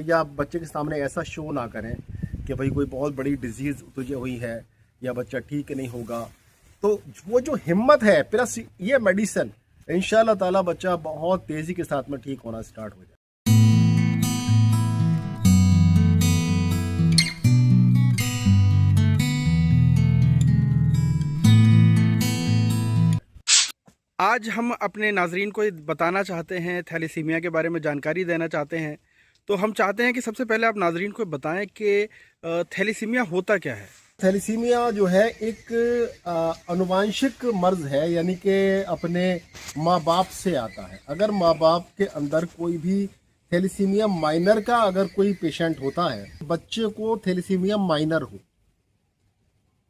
या बच्चे के सामने ऐसा शो ना करें कि भाई कोई बहुत बड़ी डिजीज़ तुझे हुई है या बच्चा ठीक नहीं होगा। तो वो जो हिम्मत है प्लस ये मेडिसिन, इंशाल्लाह ताला बच्चा बहुत तेज़ी के साथ में ठीक होना स्टार्ट हो जाए। आज हम अपने नाजरीन को बताना चाहते हैं, थैलेसीमिया के बारे में जानकारी देना चाहते हैं। तो हम चाहते हैं कि सबसे पहले आप नाजरीन को बताएं कि थैलेसीमिया होता क्या है। थैलेसीमिया जो है एक अनुवांशिक मर्ज है, यानी कि अपने माँ बाप से आता है। अगर माँ बाप के अंदर कोई भी थैलेसीमिया माइनर का अगर कोई पेशेंट होता है, बच्चे को थैलेसीमिया माइनर हो,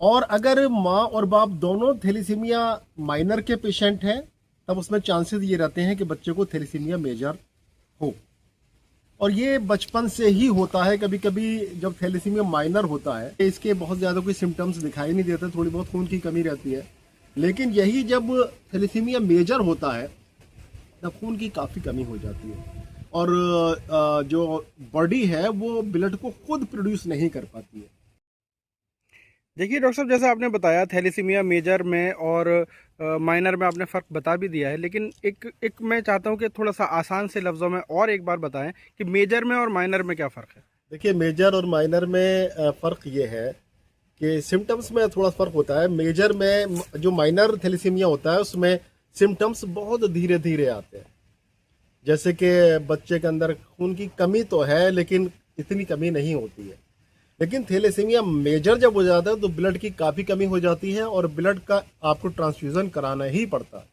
और अगर माँ और बाप दोनों थैलेसीमिया माइनर के पेशेंट हैं, तब उसमें चांसेस ये रहते हैं कि बच्चे को थैलेसीमिया मेजर हो। और ये बचपन से ही होता है। कभी कभी जब थैलेसीमिया माइनर होता है, इसके बहुत ज़्यादा कोई सिम्टम्स दिखाई नहीं देते, थोड़ी बहुत खून की कमी रहती है। लेकिन यही जब थैलेसीमिया मेजर होता है तब खून की काफ़ी कमी हो जाती है, और जो बॉडी है वो ब्लड को खुद प्रोड्यूस नहीं कर पाती है। देखिए डॉक्टर साहब, जैसा आपने बताया थैलेसीमिया मेजर में और माइनर में आपने फ़र्क बता भी दिया है, लेकिन एक मैं चाहता हूं कि थोड़ा सा आसान से लफ्ज़ों में और एक बार बताएं कि मेजर में और माइनर में क्या फ़र्क है। देखिए, मेजर और माइनर में फ़र्क ये है कि सिम्टम्स में थोड़ा फ़र्क होता है। मेजर में जो माइनर थैलेसीमिया होता है उसमें सिम्टम्स बहुत धीरे धीरे आते हैं। जैसे कि बच्चे के अंदर खून की कमी तो है लेकिन इतनी कमी नहीं होती है। लेकिन थैलेसीमिया मेजर जब हो जाता है तो ब्लड की काफ़ी कमी हो जाती है और ब्लड का आपको ट्रांसफ्यूज़न कराना ही पड़ता है,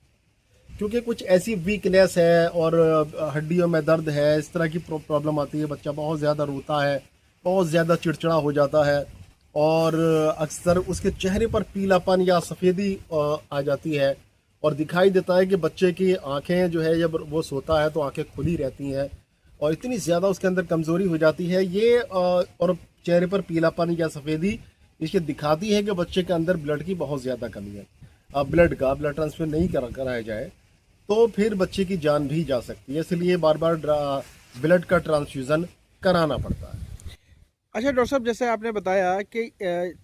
क्योंकि कुछ ऐसी वीकनेस है और हड्डियों में दर्द है, इस तरह की प्रॉब्लम आती है। बच्चा बहुत ज़्यादा रोता है, बहुत ज़्यादा चिड़चिड़ा हो जाता है, और अक्सर उसके चेहरे पर पीलापन या सफ़ेदी आ जाती है, और दिखाई देता है कि बच्चे की आंखें जो है जब वो सोता है तो आंखें खुली रहती हैं, और इतनी ज़्यादा उसके अंदर कमज़ोरी हो जाती है ये, और चेहरे पर पीलापन या सफ़ेदी इसके दिखाती है कि बच्चे के अंदर ब्लड की बहुत ज़्यादा कमी है। अब ब्लड ट्रांसफर नहीं कराया जाए तो फिर बच्चे की जान भी जा सकती है, इसलिए बार बार ब्लड का ट्रांसफ्यूज़न कराना पड़ता है। अच्छा डॉक्टर साहब, जैसे आपने बताया कि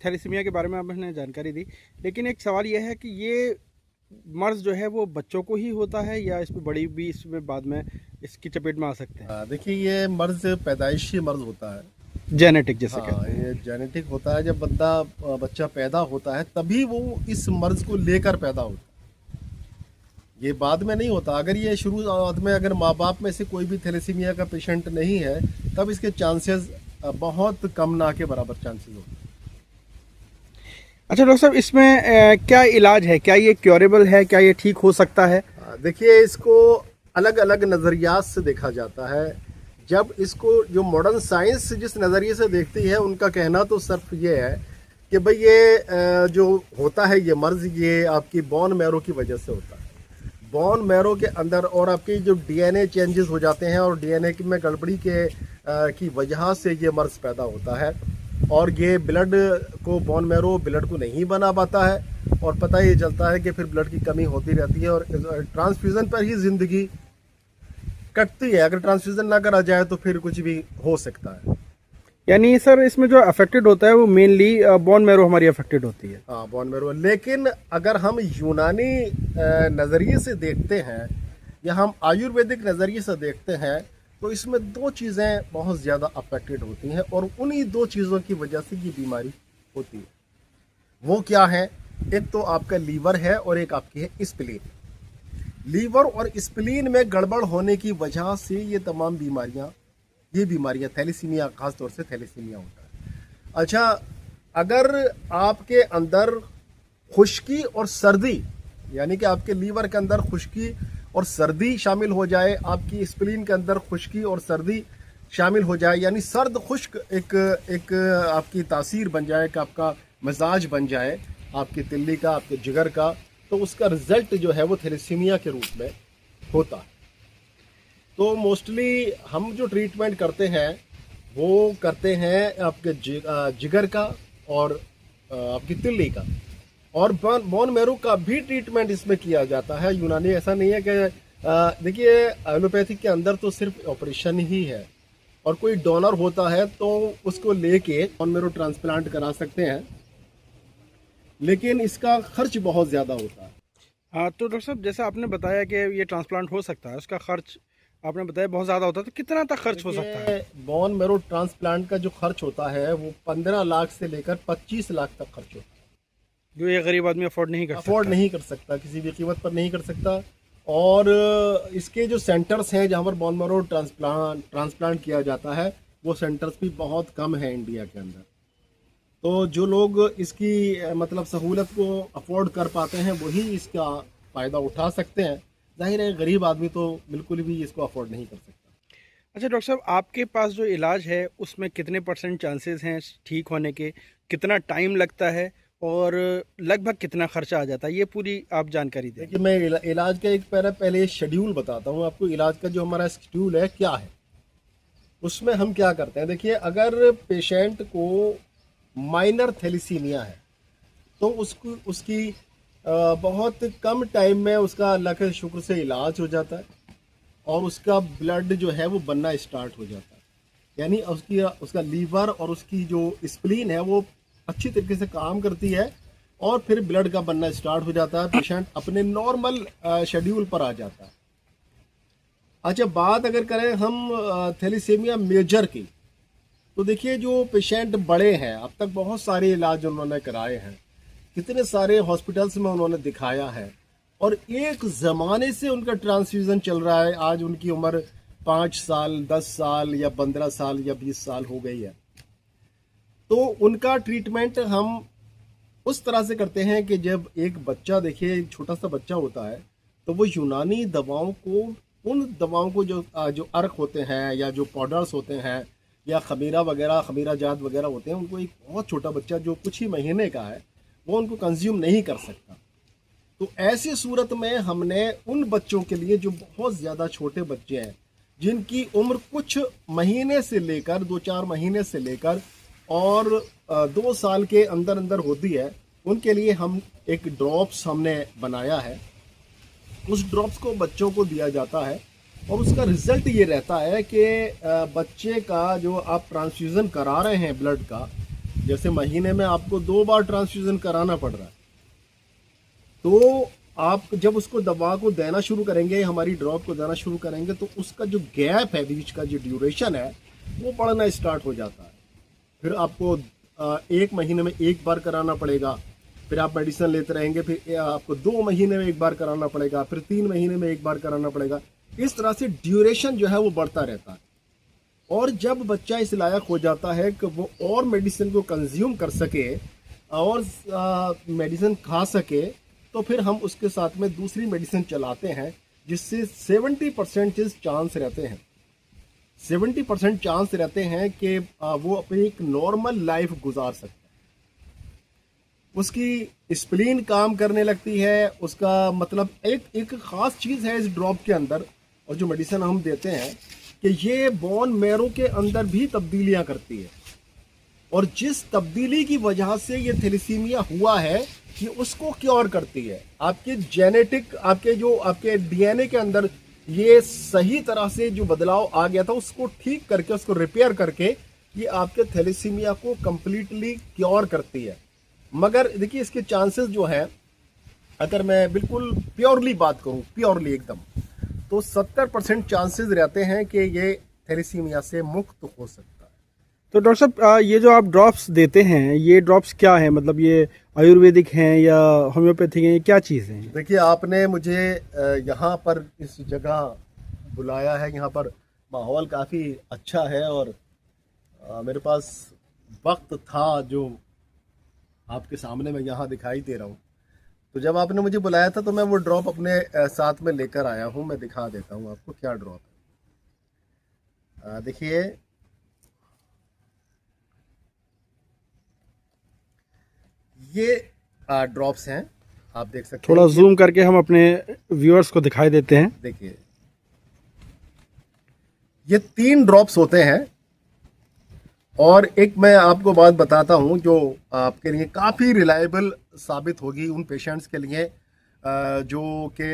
थैलेसीमिया के बारे में आपने जानकारी दी, लेकिन एक सवाल यह है कि ये मर्ज जो है वो बच्चों को ही होता है या इसमें बड़ी भी इसमें बाद में इसकी चपेट में आ सकते हैं। देखिए, ये मर्ज पैदाइशी मर्ज होता है, जेनेटिक जैसे हाँ, कहते हैं। ये जेनेटिक होता है। जब बच्चा पैदा होता है तभी वो इस मर्ज को लेकर पैदा होता है, ये बाद में नहीं होता। अगर ये शुरुआत में अगर माँ बाप में से कोई भी थैलेसीमिया का पेशेंट नहीं है तब इसके चांसेस बहुत कम ना के बराबर चांसेस होते हैं। अच्छा डॉक्टर साहब, इसमें क्या इलाज है, क्या ये क्योरेबल है, क्या ये ठीक हो सकता है। देखिए, इसको अलग अलग नज़रियात से देखा जाता है। जब इसको जो मॉडर्न साइंस जिस नज़रिए से देखती है उनका कहना तो सिर्फ ये है कि भाई ये जो होता है ये मर्ज, ये आपकी बोन मैरो की वजह से होता है। बोन मैरो के अंदर और आपके जो डीएनए चेंजेस हो जाते हैं, और डीएनए में गड़बड़ी की वजह से ये मर्ज पैदा होता है, और ये ब्लड को, बोन मैरो ब्लड को नहीं बना पाता है, और पता ही चलता है कि फिर ब्लड की कमी होती रहती है, और ट्रांसफ्यूज़न पर ही ज़िंदगी कटती है। अगर ट्रांसफ्यूज़न ना करा जाए तो फिर कुछ भी हो सकता है। यानी सर इसमें जो अफेक्टेड होता है वो मेनली बोन मैरो हमारी अफेक्टेड होती है। हाँ, बोन मैरो। लेकिन अगर हम यूनानी नज़रिए से देखते हैं या हम आयुर्वेदिक नज़रिए से देखते हैं तो इसमें दो चीज़ें बहुत ज़्यादा अफेक्टेड होती हैं, और उन्हीं दो चीज़ों की वजह से ये बीमारी होती है। वो क्या है? एक तो आपका लीवर है और एक आपकी है स्प्लीन। लीवर और स्प्लीन में गड़बड़ होने की वजह से ये तमाम बीमारियां थैलेसीमिया, खास तौर से थैलेसीमिया होता है। अच्छा, अगर आपके अंदर खुश्की और सर्दी, यानी कि आपके लीवर के अंदर खुश्की और सर्दी शामिल हो जाए, आपकी स्प्लीन के अंदर खुश्की और सर्दी शामिल हो जाए, यानी सर्द खुश्क एक आपकी तासीर बन जाए, कि आपका मिजाज बन जाए आपकी तिल्ली का, आपके जिगर का, तो उसका रिजल्ट जो है वो थैलेसीमिया के रूप में होता है। तो मोस्टली हम जो ट्रीटमेंट करते हैं वो करते हैं आपके जिगर का और आपकी तिल्ली का, और बोन मैरो का भी ट्रीटमेंट इसमें किया जाता है। यूनानी ऐसा नहीं है कि देखिए एलोपैथिक के अंदर तो सिर्फ ऑपरेशन ही है, और कोई डोनर होता है तो उसको लेके बोन मैरो ट्रांसप्लांट करा सकते हैं, लेकिन इसका खर्च बहुत ज़्यादा होता है। हाँ, तो डॉक्टर साहब जैसे आपने बताया कि ये ट्रांसप्लांट हो सकता है, उसका खर्च आपने बताया बहुत ज़्यादा होता है, तो कितना तक खर्च हो सकता है? बोन मैरो ट्रांसप्लांट का जो खर्च होता है वो 15 लाख से लेकर 25 लाख तक खर्च होता है। जो ये गरीब आदमी अफोर्ड नहीं कर अफोर्ड सकता। नहीं कर सकता, किसी भी कीमत पर नहीं कर सकता। और इसके जो सेंटर्स हैं जहाँ पर बोन मैरो ट्रांसप्लांट किया जाता है, वो सेंटर्स भी बहुत कम है इंडिया के अंदर। तो जो लोग इसकी मतलब सहूलत को अफोर्ड कर पाते हैं वही इसका फ़ायदा उठा सकते हैं। जाहिर है गरीब आदमी तो बिल्कुल भी इसको अफोर्ड नहीं कर सकता। अच्छा डॉक्टर साहब, आपके पास जो इलाज है उसमें कितने % चांसेस हैं ठीक होने के, कितना टाइम लगता है और लगभग कितना खर्चा आ जाता है, ये पूरी आप जानकारी दें। देखिए मैं इलाज का एक पहले शेड्यूल बताता हूँ आपको। इलाज का जो हमारा शेड्यूल है क्या है, उसमें हम क्या करते हैं। देखिए अगर पेशेंट को माइनर थैलेसीमिया है तो उसको उसकी बहुत कम टाइम में उसका अल्लाह के शुक्र से इलाज हो जाता है और उसका ब्लड जो है वो बनना स्टार्ट हो जाता है। यानी उसका लीवर और उसकी जो स्प्लीन है वो अच्छी तरीके से काम करती है और फिर ब्लड का बनना स्टार्ट हो जाता है। पेशेंट अपने नॉर्मल शेड्यूल पर आ जाता है। अच्छा, बात अगर करें हम थैलेसीमिया मेजर की, तो देखिए जो पेशेंट बड़े हैं, अब तक बहुत सारे इलाज उन्होंने कराए हैं, कितने सारे हॉस्पिटल्स में उन्होंने दिखाया है और एक ज़माने से उनका ट्रांसफ्यूज़न चल रहा है। आज उनकी उम्र 5 साल, 10 साल या 15 साल या 20 साल हो गई है। तो उनका ट्रीटमेंट हम उस तरह से करते हैं कि जब एक बच्चा, देखिए छोटा सा बच्चा होता है, तो वो यूनानी दवाओं को, उन दवाओं को जो अर्क होते हैं या जो पाउडर्स होते हैं या खमीरा वगैरह, खमीरा जात वगैरह होते हैं, उनको एक बहुत छोटा बच्चा जो कुछ ही महीने का है वो उनको कंज्यूम नहीं कर सकता। तो ऐसी सूरत में हमने उन बच्चों के लिए जो बहुत ज़्यादा छोटे बच्चे हैं, जिनकी उम्र कुछ महीने से लेकर 2-4 महीने से लेकर और 2 साल के अंदर अंदर होती है, उनके लिए हम एक ड्रॉप्स हमने बनाया है। उस ड्रॉप्स को बच्चों को दिया जाता है और उसका रिजल्ट ये रहता है कि बच्चे का जो आप ट्रांसफ्यूज़न करा रहे हैं ब्लड का, जैसे महीने में आपको 2 बार ट्रांसफ्यूज़न कराना पड़ रहा है, तो आप जब उसको दवा को देना शुरू करेंगे, हमारी ड्रॉप को देना शुरू करेंगे, तो उसका जो गैप है, बीच का जो ड्यूरेशन है, वो बढ़ना स्टार्ट हो जाता है। फिर आपको 1 महीने में 1 बार कराना पड़ेगा, फिर आप मेडिसिन लेते रहेंगे, फिर आपको 2 महीने में 1 बार कराना पड़ेगा, फिर 3 महीने में 1 बार कराना पड़ेगा। इस तरह से ड्यूरेशन जो है वो बढ़ता रहता है। और जब बच्चा इस लायक हो जाता है कि वो और मेडिसिन को कंज्यूम कर सके और मेडिसिन खा सके, तो फिर हम उसके साथ में दूसरी मेडिसिन चलाते हैं, जिससे 70% चांस रहते हैं, 70% चांस रहते हैं कि वो अपनी एक नॉर्मल लाइफ गुजार सकता है। उसकी स्प्लीन काम करने लगती है, उसका मतलब एक ख़ास चीज़ है इस ड्रॉप के अंदर और जो मेडिसिन हम देते हैं कि ये बोन मैरो के अंदर भी तब्दीलियां करती है और जिस तब्दीली की वजह से ये थैलेसीमिया हुआ है ये उसको क्योर करती है। आपके जेनेटिक, आपके डीएनए के अंदर ये सही तरह से जो बदलाव आ गया था उसको ठीक करके, उसको रिपेयर करके ये आपके थैलेसीमिया को कंप्लीटली क्योर करती है। मगर देखिए इसके चांसेस जो है, अगर मैं बिल्कुल प्योरली बात करूं, प्योरली एकदम, तो 70% चांसेस रहते हैं कि ये थैलेसीमिया से मुक्त हो सकता है। तो डॉक्टर साहब, ये जो आप ड्रॉप्स देते हैं, ये ड्रॉप्स क्या है, मतलब ये आयुर्वेदिक हैं या होम्योपैथिक हैं, ये क्या चीज़ हैं? देखिए आपने मुझे यहाँ पर इस जगह बुलाया है, यहाँ पर माहौल काफ़ी अच्छा है और मेरे पास वक्त था जो आपके सामने मैं यहाँ दिखाई दे रहा हूँ। तो जब आपने मुझे बुलाया था तो मैं वो ड्रॉप अपने साथ में लेकर आया हूँ। मैं दिखा देता हूँ आपको क्या ड्रॉप है। देखिए ये ड्रॉप्स हैं, आप देख सकते हैं। थोड़ा जूम करके हम अपने व्यूअर्स को दिखाई देते हैं। देखिए ये 3 ड्रॉप्स होते हैं और एक मैं आपको बात बताता हूँ जो आपके लिए काफ़ी रिलायबल साबित होगी उन पेशेंट्स के लिए जो कि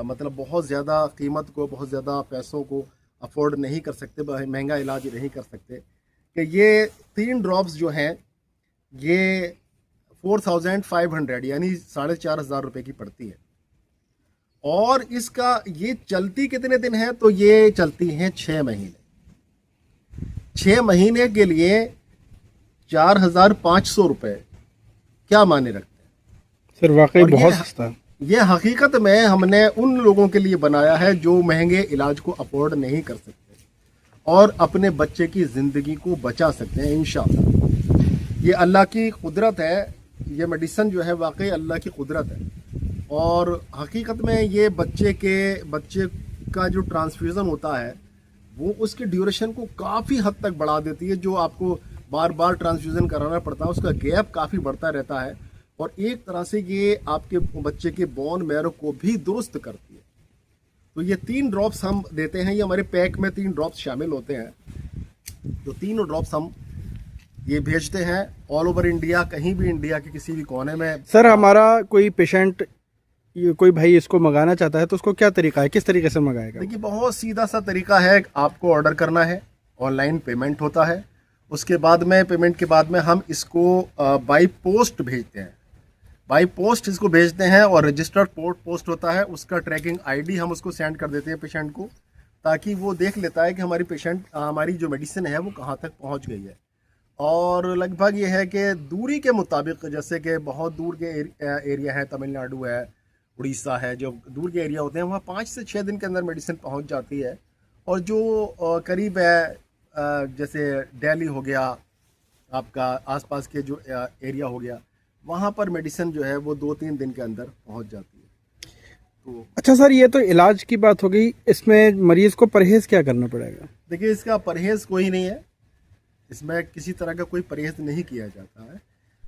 मतलब बहुत ज़्यादा कीमत को, बहुत ज़्यादा पैसों को अफोर्ड नहीं कर सकते, महंगा इलाज नहीं कर सकते, कि ये 3 ड्रॉप्स जो हैं ये 4500 यानी 4500 रुपये की पड़ती है। और इसका ये चलती कितने दिन है, तो ये चलती हैं 6 महीने। 6 महीने के लिए 4500 रुपये क्या माने रखते हैं सर? वाकई और बहुत सस्ता है। ये हकीकत में हमने उन लोगों के लिए बनाया है जो महंगे इलाज को अफोर्ड नहीं कर सकते और अपने बच्चे की ज़िंदगी को बचा सकते हैं इंशाअल्लाह। ये अल्लाह की कुदरत है, ये मेडिसिन जो है वाकई अल्लाह की कुदरत है। और हकीकत में ये बच्चे का जो ट्रांसफ्यूज़न होता है वो उसकी ड्यूरेशन को काफ़ी हद तक बढ़ा देती है। जो आपको बार बार ट्रांसफ्यूज़न कराना पड़ता है उसका गैप काफ़ी बढ़ता रहता है और एक तरह से ये आपके बच्चे के बोन मैरो को भी दुरुस्त करती है। तो ये 3 ड्रॉप्स हम देते हैं, ये हमारे पैक में 3 ड्रॉप्स शामिल होते हैं। तो तीनों ड्रॉप्स हम ये भेजते हैं ऑल ओवर इंडिया, कहीं भी इंडिया के किसी भी कोने में। सर हमारा कोई पेशेंट, कोई भाई इसको मंगाना चाहता है तो उसको क्या तरीका है, किस तरीके से मंगाएगा? देखिए बहुत सीधा सा तरीका है, आपको ऑर्डर करना है, ऑनलाइन पेमेंट होता है, उसके बाद में पेमेंट के बाद में हम इसको बाई पोस्ट भेजते हैं। बाई पोस्ट इसको भेजते हैं और रजिस्टर्ड पोस्ट होता है, उसका ट्रैकिंग आईडी हम उसको सेंड कर देते हैं पेशेंट को, ताकि वो देख लेता है कि हमारी जो मेडिसिन है वो कहाँ तक पहुँच गई है। और लगभग ये है कि दूरी के मुताबिक, जैसे कि बहुत दूर के एरिया है, तमिलनाडु है, उड़ीसा है, जो दूर के एरिया होते हैं वहाँ 5 से 6 दिन के अंदर मेडिसिन पहुँच जाती है। और जो करीब है जैसे दिल्ली हो गया, आपका आसपास के जो एरिया हो गया, वहाँ पर मेडिसिन जो है वो 2-3 दिन के अंदर पहुँच जाती है। तो अच्छा सर, ये तो इलाज की बात हो गई, इसमें मरीज को परहेज क्या करना पड़ेगा? देखिए इसका परहेज़ कोई नहीं है, इसमें किसी तरह का कोई परहेज़ नहीं किया जाता है,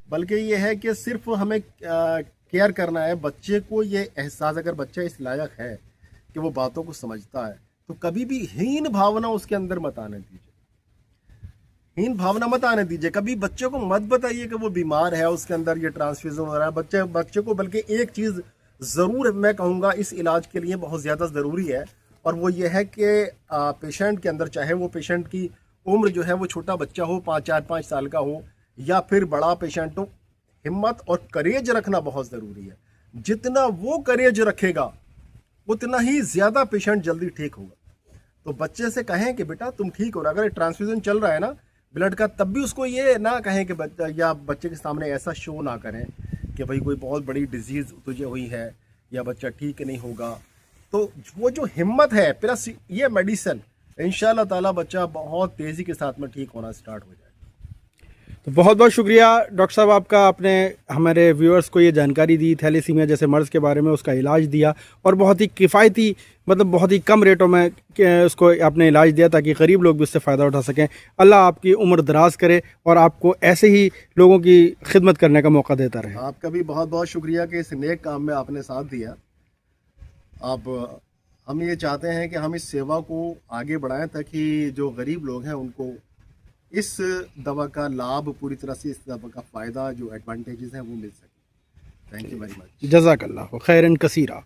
बल्कि ये है कि सिर्फ हमें केयर करना है बच्चे को। ये एहसास, अगर बच्चा इस लायक है कि वो बातों को समझता है, तो कभी भी हीन भावना उसके अंदर मत आने दीजिए, हीन भावना मत आने दीजिए। कभी बच्चे को मत बताइए कि वो बीमार है, उसके अंदर ये ट्रांसफ्यूजन हो रहा है। बच्चे को बल्कि एक चीज़ ज़रूर मैं कहूँगा इस इलाज के लिए बहुत ज़्यादा ज़रूरी है, और वो ये है कि पेशेंट के अंदर, चाहे वो पेशेंट की उम्र जो है वो छोटा बच्चा हो, 4-5 साल का हो, या फिर बड़ा पेशेंट हो, हिम्मत और करेज रखना बहुत ज़रूरी है। जितना वो करेज रखेगा उतना ही ज़्यादा पेशेंट जल्दी ठीक होगा। तो बच्चे से कहें कि बेटा तुम ठीक हो रहा, अगर ट्रांसफ्यूजन चल रहा है ना ब्लड का, तब भी उसको ये ना कहें कि बच्चे के सामने ऐसा शो ना करें कि भाई कोई बहुत बड़ी डिजीज़ तुझे हुई है या बच्चा ठीक नहीं होगा। तो वो जो हिम्मत है प्लस ये मेडिसिन, इंशाल्लाह ताला बच्चा बहुत तेज़ी के साथ में ठीक होना स्टार्ट हो जाएगा। तो बहुत बहुत शुक्रिया डॉक्टर साहब आपका, आपने हमारे व्यूअर्स को ये जानकारी दी, थैलेसीमिया जैसे मर्ज़ के बारे में, उसका इलाज दिया और बहुत ही किफ़ायती, मतलब बहुत ही कम रेटों में उसको आपने इलाज दिया ताकि गरीब लोग भी उससे फ़ायदा उठा सकें। अल्लाह आपकी उम्र दराज करे और आपको ऐसे ही लोगों की खिदमत करने का मौका देता रहे। आपका भी बहुत बहुत शुक्रिया कि इस नेक काम में आपने साथ दिया। हम ये चाहते हैं कि हम इस सेवा को आगे बढ़ाएं ताकि जो गरीब लोग हैं उनको इस दवा का लाभ पूरी तरह से, इस दवा का फ़ायदा, जो एडवांटेजेस हैं वो मिल सके। Thank you very much. जज़ाकल्लाह खैरन कसीरा।